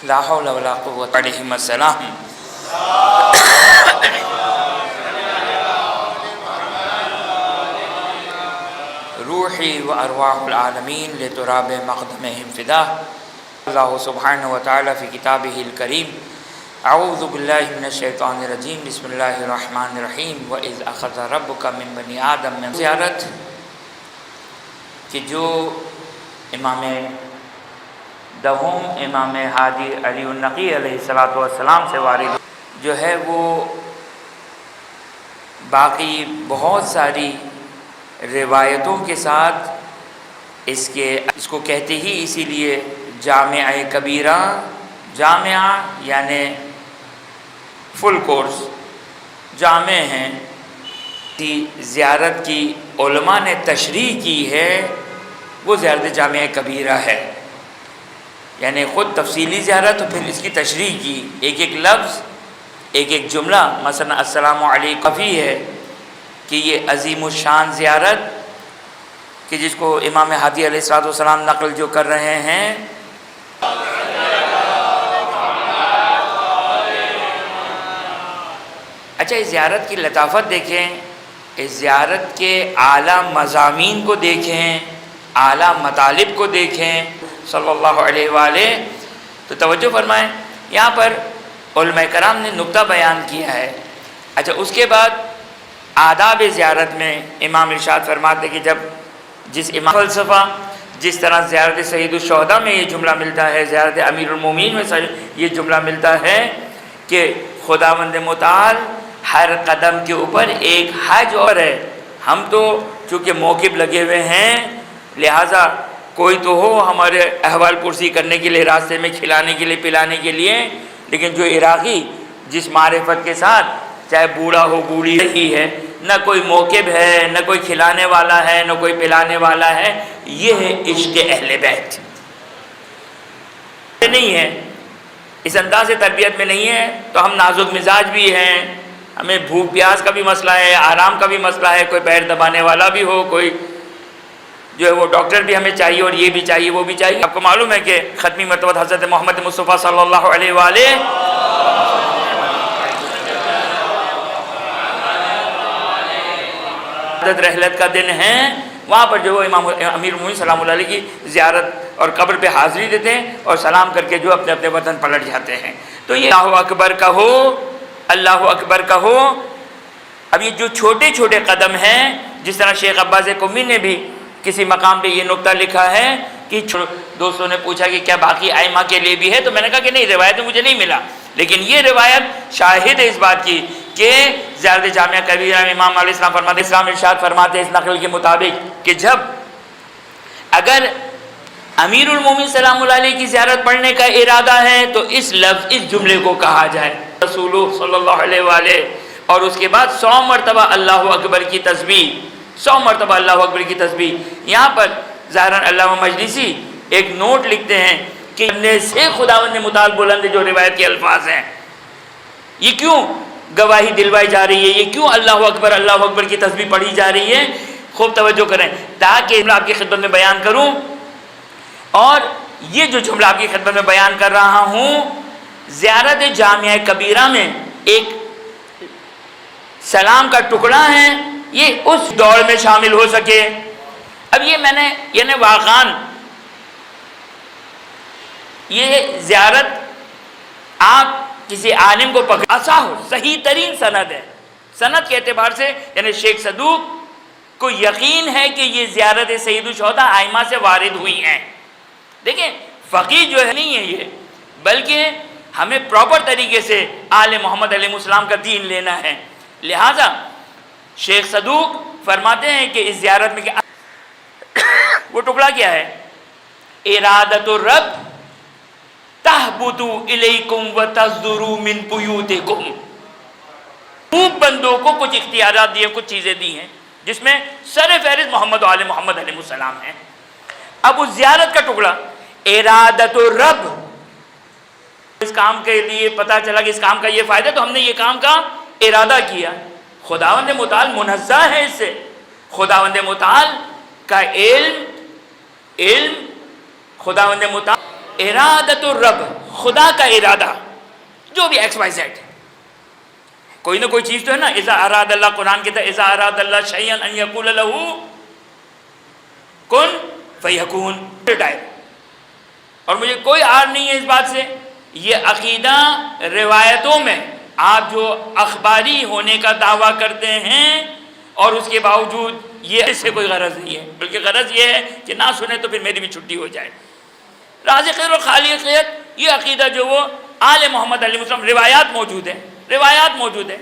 لا حول ولا قوة علیہم السلام. روحی و ارواح العالمین لتراب مقدمہم فدا. اللہ سبحانہ وتعالی فی کتابہ الکریم. اعوذ باللہ من الشیطان الرجیم. بسم اللہ الرحمن الرحیم. وَإِذْ أَخَذَ رَبُّكَ مِن بَنِي آدَمَ من زیارت کہ جو امام دوم امام ہادی علی النقی علیہ السلام سے وارد جو ہے وہ باقی بہت ساری روایتوں کے ساتھ اس کو کہتے ہی اسی لیے جامعہ کبیرہ. جامعہ یعنی فل کورس جامع ہیں. زیارت کی علماء نے تشریح کی ہے وہ زیارت جامعہ کبیرہ ہے، یعنی خود تفصیلی زیارت اور پھر اس کی تشریح کی. ایک ایک لفظ ایک ایک جملہ. مثلا السلام علیکم کافی ہے کہ یہ عظیم الشان زیارت کہ جس کو امام ہادی علیہ السلام نقل جو کر رہے ہیں. اچھا، اس زیارت کی لطافت دیکھیں، اس زیارت کے اعلیٰ مضامین کو دیکھیں، اعلیٰ مطالب کو دیکھیں صلی اللہ علیہ وآلہ. تو توجہ فرمائیں، یہاں پر علماء کرام نے نکتہ بیان کیا ہے. اچھا، اس کے بعد آداب زیارت میں امام ارشاد فرماتے کہ جس امام فلسفہ جس طرح زیارت سید الشہداء میں یہ جملہ ملتا ہے، زیارت امیر المومنین میں یہ جملہ ملتا ہے کہ خداوند متعال ہر قدم کے اوپر ایک حج اور ہے. ہم تو چونکہ موقف لگے ہوئے ہیں لہٰذا کوئی تو ہو ہمارے احوال پرسی کرنے کے لیے، راستے میں کھلانے کے لیے پلانے کے لیے. لیکن جو عراقی جس معرفت کے ساتھ چاہے بوڑھا ہو بوڑھی رہی ہے، نہ کوئی موقف ہے، نہ کوئی کھلانے والا ہے، نہ کوئی پلانے والا ہے. یہ ہے عشق اہل بیت. نہیں ہے، اس انداز سے تربیت میں نہیں ہے تو ہم نازک مزاج بھی ہیں. ہمیں بھوک پیاس کا بھی مسئلہ ہے، آرام کا بھی مسئلہ ہے. کوئی پیر دبانے والا بھی ہو، کوئی جو ہے وہ ڈاکٹر بھی ہمیں چاہیے، اور یہ بھی چاہیے وہ بھی چاہیے. آپ کو معلوم ہے کہ ختمی مرتبہ حضرت محمد مصطفیٰ صلی اللہ علیہ وآلہ رحلت کا دن ہے. وہاں پر جو امام امیر المومنین سلام اللہ علیہ کی زیارت اور قبر پہ حاضری دیتے ہیں اور سلام کر کے جو اپنے اپنے وطن پلٹ جاتے ہیں. تو یہ اللہ اکبر کہو، اللہ اکبر کہو. اب یہ جو چھوٹے چھوٹے قدم ہیں، جس طرح شیخ عباس قمی نے بھی کسی مقام پہ یہ نکتہ لکھا ہے کہ دوستوں نے پوچھا کہ کیا باقی ائمہ کے لیے بھی ہے، تو میں نے کہا کہ نہیں، روایت میں مجھے نہیں ملا. لیکن یہ روایت شاہد ہے اس بات کی کہ زیارت جامعہ کبیرہ میں امام علیہ السلام فرماتے، اسلام ارشاد فرماتے اس نقل کے مطابق کہ اگر امیر المومنین سلام اللہ علیہ کی زیارت پڑھنے کا ارادہ ہے تو اس جملے کو کہا جائے رسول صلی اللہ علیہ وآلہ، اور اس کے بعد 100 مرتبہ اللہ اکبر کی تسبیح، 100 مرتبہ اللہ اکبر کی تسبیح. یہاں پر ظاہراً علامہ مجلسی ایک نوٹ لکھتے ہیں کہ سے خداوند متعال بلند جو روایت کے الفاظ ہیں، یہ کیوں گواہی دلوائی جا رہی ہے، یہ کیوں اللہ اکبر کی تسبیح پڑھی جا رہی ہے. خوب توجہ کریں تاکہ میں آپ کی خدمت میں بیان کروں. اور یہ جو جملہ آپ کی خدمت میں بیان کر رہا ہوں، زیارت جامعہ کبیرہ میں ایک سلام کا ٹکڑا ہے، یہ اس دوڑ میں شامل ہو سکے. اب یہ میں نے یعنی واقعاً یہ زیارت آپ کسی عالم کو پکڑا ہو، صحیح ترین سند ہے. سند کے اعتبار سے یعنی شیخ صدوق کو یقین ہے کہ یہ زیارت سید الشہداء ائمہ سے وارد ہوئی ہیں. دیکھیں فقیہ جو ہے نہیں ہے یہ، بلکہ ہمیں پراپر طریقے سے آل محمد علیہ السلام کا دین لینا ہے. لہذا شیخ صدوق فرماتے ہیں کہ اس زیارت میں وہ ٹکڑا کیا ہے، ارادت الرب تہبط الیکم وتصدر من بیوتکم. خوب بندوں کو کچھ اختیارات دیے، کچھ چیزیں دی ہیں جس میں سر فہرست محمد و آل محمد علیہ السلام ہیں. اب اس زیارت کا ٹکڑا ارادت الرب، اس کام کے لیے پتہ چلا کہ اس کام کا یہ فائدہ تو ہم نے یہ کام کا ارادہ کیا. خداوند متعال منزہ ہے اس سے. خداوند متعال کا علم خداوند متعال ارادت الرب، خدا کا ارادہ، جو بھی ایکس وائی زیڈ، کوئی نہ کوئی چیز تو ہے نا. اذا اراد اللہ، قرآن کہتا ہے اذا اراد اللہ شیئا ان یقول لہ کن فیکون. اور مجھے کوئی عار نہیں ہے اس بات سے. یہ عقیدہ روایتوں میں آپ جو اخباری ہونے کا دعویٰ کرتے ہیں اور اس کے باوجود یہ اس سے کوئی غرض نہیں ہے، بلکہ غرض یہ ہے کہ نہ سنیں تو پھر میری بھی چھٹی ہو جائے. رازقیت و خالقیت، یہ عقیدہ جو وہ آل محمد علیہ وسلم، روایات موجود ہیں، روایات موجود ہیں.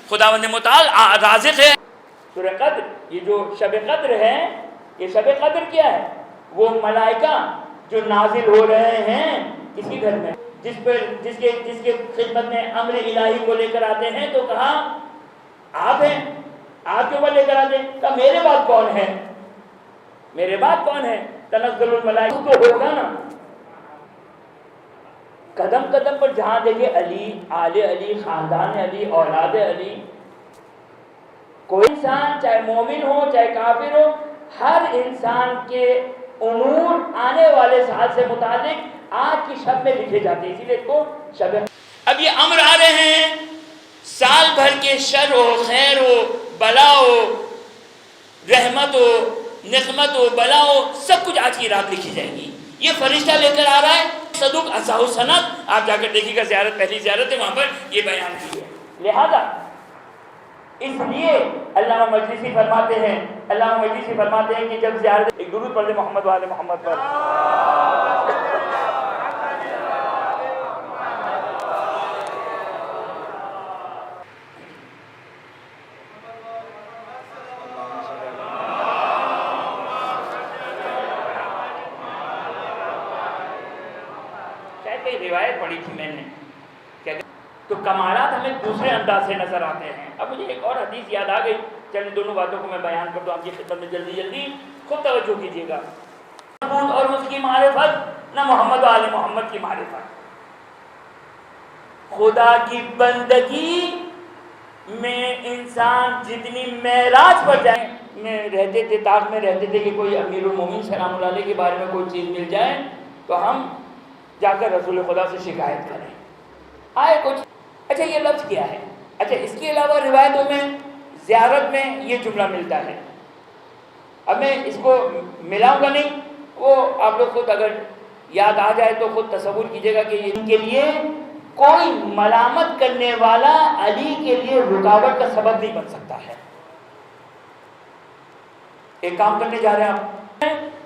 خداوند متعال رازق ہے. سورہ قدر، یہ جو شب قدر ہے، یہ شب قدر کیا ہے؟ وہ ملائکہ جو نازل ہو رہے ہیں کسی گھر میں، جس کے خدمت میں امر الہی کو لے کر آتے ہیں، تو کہا آپ ہیں، آپ کے اوپر لے کر آتے ہیں. کہا میرے بعد کون ہے؟ میرے بعد کون ہے؟ تنزل الملائکہ تو ہوگا نا. قدم قدم پر جہاں دیکھے علی، آل علی، خاندان علی، اولاد علی. کوئی انسان چاہے مومن ہو چاہے کافر ہو، ہر انسان کے امور آنے والے سال سے متعلق آج کی شب میں لکھے جاتے ہیں، اسی لیے کو شب. اب یہ امر آ رہے ہیں، سال بھر کے شر ہو، خیر ہو، بلا ہو، رحمت ہو، نقمت ہو، بلا ہو، سب کچھ آج کی رات لکھی جائے گی. یہ فرشتہ لے کر آ رہا ہے. صدوق اصحاء السند، آپ جا کر دیکھیے گا، زیارت پہلی زیارت ہے، وہاں پر یہ بیان کی ہے. لہذا اس لیے علامہ مجلسی فرماتے ہیں کہ جب زیارت، ایک درود پڑھ دے محمد و آل محمد پر. روایت پڑھی تھی میں نے، تو کمالات ہمیں دوسرے انداز سے نظر آتے ہیں. اب مجھے ایک اور حدیث یاد آ گئی، چلیں دونوں باتوں کو میں بیان کر دوں آپ کی خدمت میں جلدی جلدی، خود توجہ کیجیے گا. اور اس کی معرفت نہ محمد و آل محمد کی معرفت. خدا کی بندگی میں انسان جتنی معراج پر جائیں میں رہتے تھے، تاغ میں رہتے تھے کہ کوئی امیر المومنین سلام اللہ علیہ کے بارے میں کوئی چیز مل جائے تو ہم جا کر رسول خدا سے شکایت کریں. آئے کچھ، اچھا یہ لفظ کیا ہے؟ اچھا اس کے علاوہ روایتوں میں زیارت میں یہ جملہ ملتا ہے. اب میں اس کو ملاؤں گا نہیں، وہ آپ لوگ خود اگر یاد آ جائے تو خود تصور کیجئے گا کہ ان کے لیے کوئی ملامت کرنے والا علی کے لیے رکاوٹ کا سبب نہیں بن سکتا ہے. ایک کام کرنے جا رہے ہیں آپ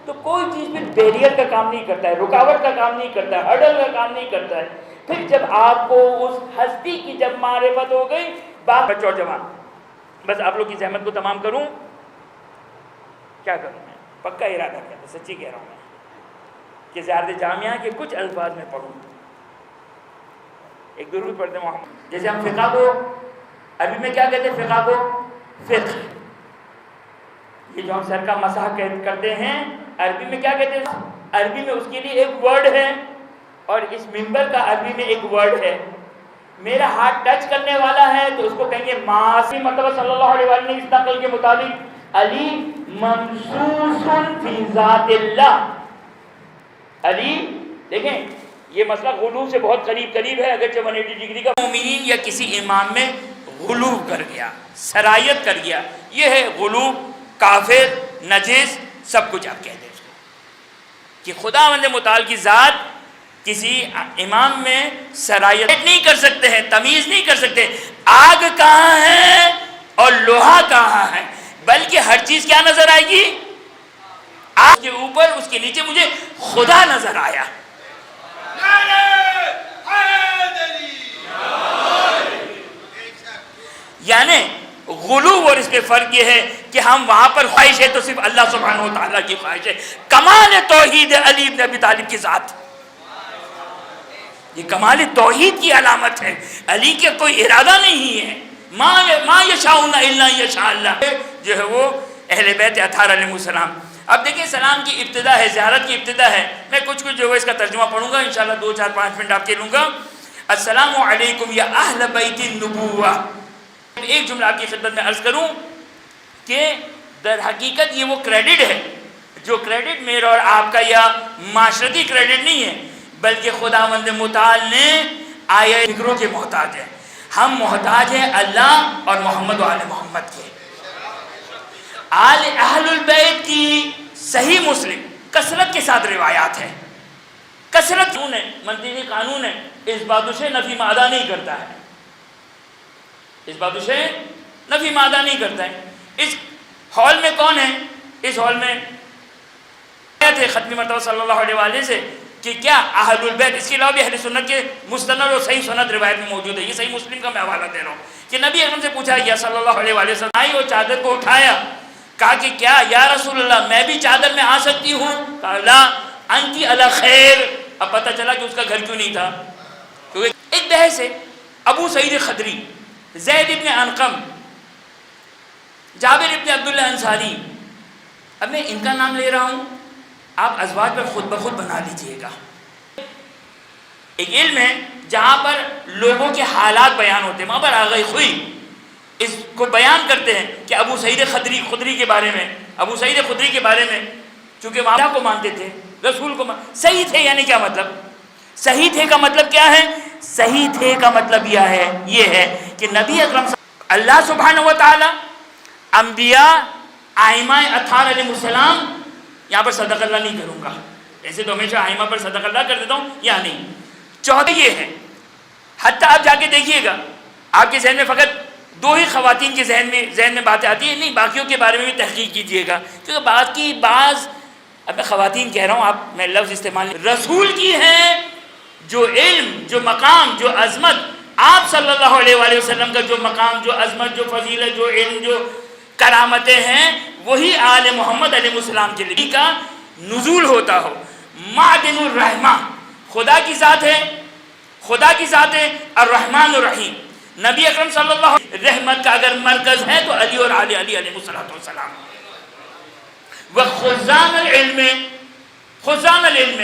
تو کوئی چیز پھر بیریئر کا کام نہیں کرتا ہے، رکاوٹ کا کام نہیں کرتا ہے، ہرڈل کا کام نہیں کرتا ہے. پھر جب آپ کو اس ہستی کی جب معرفت ہو گئی، باپ بچہ اور جوان، بس آپ لوگ کی زحمت کو تمام کروں، کیا کروں میں پکا ارادہ کرتا، سچی کہہ رہا ہوں میں، کہ زیارت جامعہ کے کچھ الفاظ میں پڑھوں. ایک درود پڑھتے ہیں محمد. جیسے ہم فقہ کو عربی میں کیا کہتے ہیں؟ فقہ کو فقہ، یہ جو ہم سر کا مسح کرتے ہیں عربی میں کیا کہتے ہیں؟ عربی میں اس کے لیے ایک ورڈ ہے، اور اس منبر کا عربی میں ایک ورڈ ہے. میرا ہاتھ ٹچ کرنے والا ہے تو اس کو کہیں گے ماسی. مطلب صلی اللہ علیہ وسلم نے اس نقل کے مطابق علی ممسوس فی ذات اللہ. علی دیکھیں یہ مسئلہ غلو سے بہت قریب ہے، اگرچہ 180 ڈگری کا. مومنین یا کسی امام میں غلو کر گیا، سرایت کر گیا، یہ ہے غلو. کافر، نجس، سب کچھ آپ کہہ دیں اس کو، کہ خداوند متعال کی ذات کسی امام میں سرایت نہیں کر سکتے ہیں، تمیز نہیں کر سکتے آگ کہاں ہے اور لوہا کہاں ہے، بلکہ ہر چیز کیا نظر آئے گی؟ آگ کے اوپر، اس کے نیچے مجھے خدا نظر آیا. یعنی غلو اور اس پہ فرق یہ ہے کہ ہم وہاں پر خواہش ہے تو صرف اللہ سبحانہ وتعالیٰ کی خواہش ہے. کمال توحید علی بن ابی طالب کی ذات، یہ کمال توحید کی علامت ہے. علی کے کوئی ارادہ نہیں ہے. ما یشاءون الا یشاء اللہ، جو ہے وہ اہل بیت اطہار علیہ السلام. اب دیکھیں سلام کی ابتدا ہے، زیارت کی ابتدا ہے. میں کچھ جو ہے اس کا ترجمہ پڑھوں گا انشاءاللہ، 2 4 5 منٹ آپ کے لوں گا. السلام علیکم یا اہل بیت النبوہ. ایک جملہ آپ کی خدمت میں عرض کروں کہ در حقیقت یہ وہ کریڈٹ ہے جو کریڈٹ میرا اور آپ کا یا معاشرتی کریڈٹ نہیں ہے. بلکہ خداوند متعال نے آئے فکروں کے محتاج ہیں. ہم محتاج ہیں اللہ اور محمد و آل محمد کے. اہل البیت کی صحیح مسلم کثرت کے ساتھ روایات ہیں. کثرت قانون ہے، منطقی قانون ہے، اس بات سے نفی مادہ نہیں کرتا ہے. اس بات سے نفی مادہ نہیں کرتا ہے. اس ہال میں کون ہے؟ اس ہال میں تھے ختمی مرتبہ صلی اللہ علیہ وآلہ سے کہ کیا اہل البیت، اس کے علاوہ بھی اہل سنت کے مستند اور صحیح سند روایت میں موجود ہے. یہ صحیح مسلم کا میں حوالہ دے رہا ہوں کہ نبی اکرم سے پوچھا گیا صلی اللہ علیہ وآلہ وسلم، آئی وہ چادر کو اٹھایا، کہا کہ کیا یا رسول اللہ میں بھی چادر میں آ سکتی ہوں؟ کہا لا انتی علی خیر. اب پتہ چلا کہ اس کا گھر کیوں نہیں تھا، کیونکہ ایک بحث ہے. ابو سعید خدری، زید ابن عنقم، جابر ابن عبداللہ انصاری، اب میں ان کا نام لے رہا ہوں، آپ ازواج پر خود بخود بنا لیجئے گا. ایک علم ہے جہاں پر لوگوں کے حالات بیان ہوتے ہیں، وہاں پر آغائی خوئی اس کو بیان کرتے ہیں کہ ابو سعید خدری کے بارے میں، ابو سعید خدری کے بارے میں، چونکہ وہ اللہ کو مانتے تھے، رسول کو صحیح تھے. یعنی کیا مطلب؟ صحیح تھے کا مطلب کیا ہے؟ صحیح تھے کا مطلب یہ ہے کہ نبی اکرم اللہ سبحانہ و تعالی، انبیاء، ائمہ اطہار علیہ السلام، یہاں پر صدق اللہ نہیں کروں گا، ایسے تو ہمیشہ ائمہ پر صدق اللہ کر دیتا ہوں، یا نہیں. چوتھے یہ ہے، حتیٰ آپ جا کے دیکھیے گا، آپ کے ذہن میں فقط دو ہی خواتین کے ذہن میں باتیں آتی ہیں، نہیں باقیوں کے بارے میں بھی تحقیق کیجئے گا، کیونکہ بعض اب میں خواتین کہہ رہا ہوں، آپ میں لفظ استعمال رسول کی ہیں، جو علم، جو مقام، جو عظمت، آپ صلی اللہ علیہ وآلہ وسلم کا جو مقام، جو عظمت، جو فضیلت، جو علم، جو کرامتیں ہیں، وہی آل محمد علیہ السلام کے لیے کا نزول ہوتا ہو. معدن الرحمہ، خدا کی ذات ہے، خدا کی ذات ہے الرحمن الرحیم. نبی اکرم صلی اللہ علیہ وسلم رحمت کا اگر مرکز ہے تو علی اور علی علیہ السلام. وخزان العلم، خزان العلم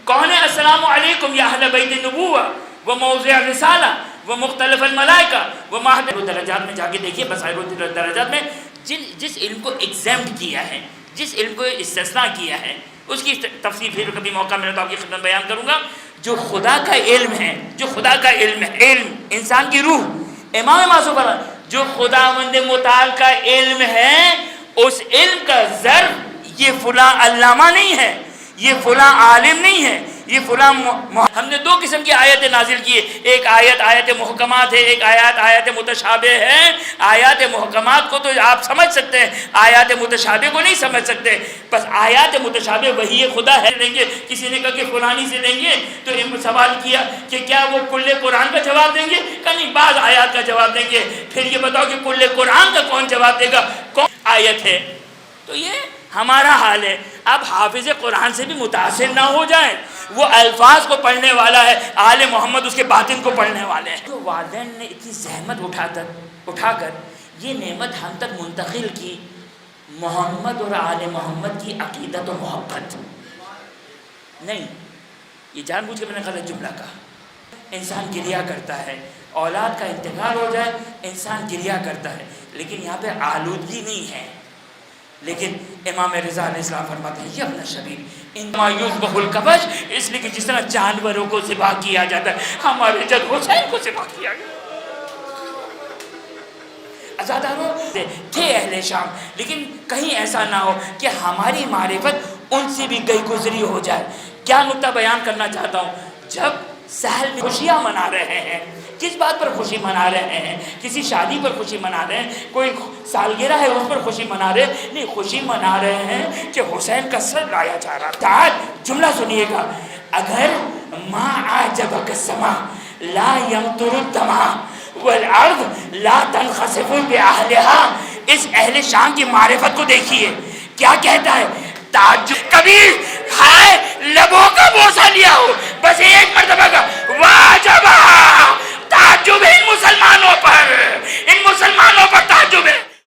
کون ہے؟ السلام علیکم یا اہل بیت النبوہ و موضع الرسالہ و مختلف الملائکہ و مہد درجات میں جا کے دیکھیے، بصائر درجات میں جس علم کو ایگزیمٹ کیا ہے، جس علم کو استثناء کیا ہے، اس کی تفصیل پھر کبھی موقع ملے تو آپ کی خدمت بیان کروں گا. جو خدا کا علم ہے، جو خدا کا علم ہے، علم انسان کی روح، امام معصوم فرمایا جو خداوند متعال کا علم ہے، اس علم کا ظرف یہ فلاں علامہ نہیں ہے، یہ فلاں عالم نہیں ہے، یہ فلاں ہم نے دو قسم کی آیتیں نازل کی ہے. ایک آیت محکمات ہے، ایک آیات متشابہ ہے. آیات محکمات کو تو آپ سمجھ سکتے ہیں، آیات متشابہ کو نہیں سمجھ سکتے. بس آیات متشابہ وہی خدا ہے. لیں گے، کسی نے کہا کہ فلانی سے لیں گے تو سوال کیا کہ کیا وہ کل قرآن کا جواب دیں گے؟ کہ نہیں، بعض آیات کا جواب دیں گے. پھر یہ بتاؤ کہ کل قرآن کا کون جواب دے گا، کون آیت ہے؟ تو یہ ہمارا حال ہے. اب حافظ قرآن سے بھی متاثر نہ ہو جائیں، وہ الفاظ کو پڑھنے والا ہے، آل محمد اس کے باطن کو پڑھنے والے ہیں. تو والدین نے اتنی زحمت اٹھا کر یہ نعمت ہم تک منتقل کی، محمد اور آل محمد کی عقیدت و محبت نہیں. یہ جان بوجھ کے میں نے غلط جملہ کہا. انسان گریہ کرتا ہے، اولاد کا انتقال ہو جائے انسان گریہ کرتا ہے، لیکن یہاں پہ آلودگی نہیں ہے. لیکن امام رضا علیہ السلام فرماتے ہیں یہ اپنا شبیر انما یذبح الکبش، اس لیے کہ جس طرح جانوروں کو ذبح کیا جاتا ہے ہمارے جد حسین کو ذبح کیا گیا. ازاداروں تھے اہل شام، لیکن کہیں ایسا نہ ہو کہ ہماری معرفت ان سے بھی گئی گزری ہو جائے. کیا نقطہ بیان کرنا چاہتا ہوں، جب سہل میں خوشیاں منا رہے ہیں، کس بات پر خوشی منا رہے ہیں؟ کسی شادی پر خوشی منا رہے ہیں، کوئی سالگرہ ہے اس پر خوشی منا رہے ہیں؟ نہیں، خوشی منا رہے ہیں کہ حسین کا سر لایا جا رہا. تعال جملہ سنیے گا، اگر ما اعجبک السما لا یمطر الدماء والارض لا تنخسف باہلها. اس اہل شام کی معرفت کو دیکھیے کیا کہتا ہے. تعجب کبھی ہائے لبوں کا بوسہ لیا ہو، بس ایک مرتبہ کا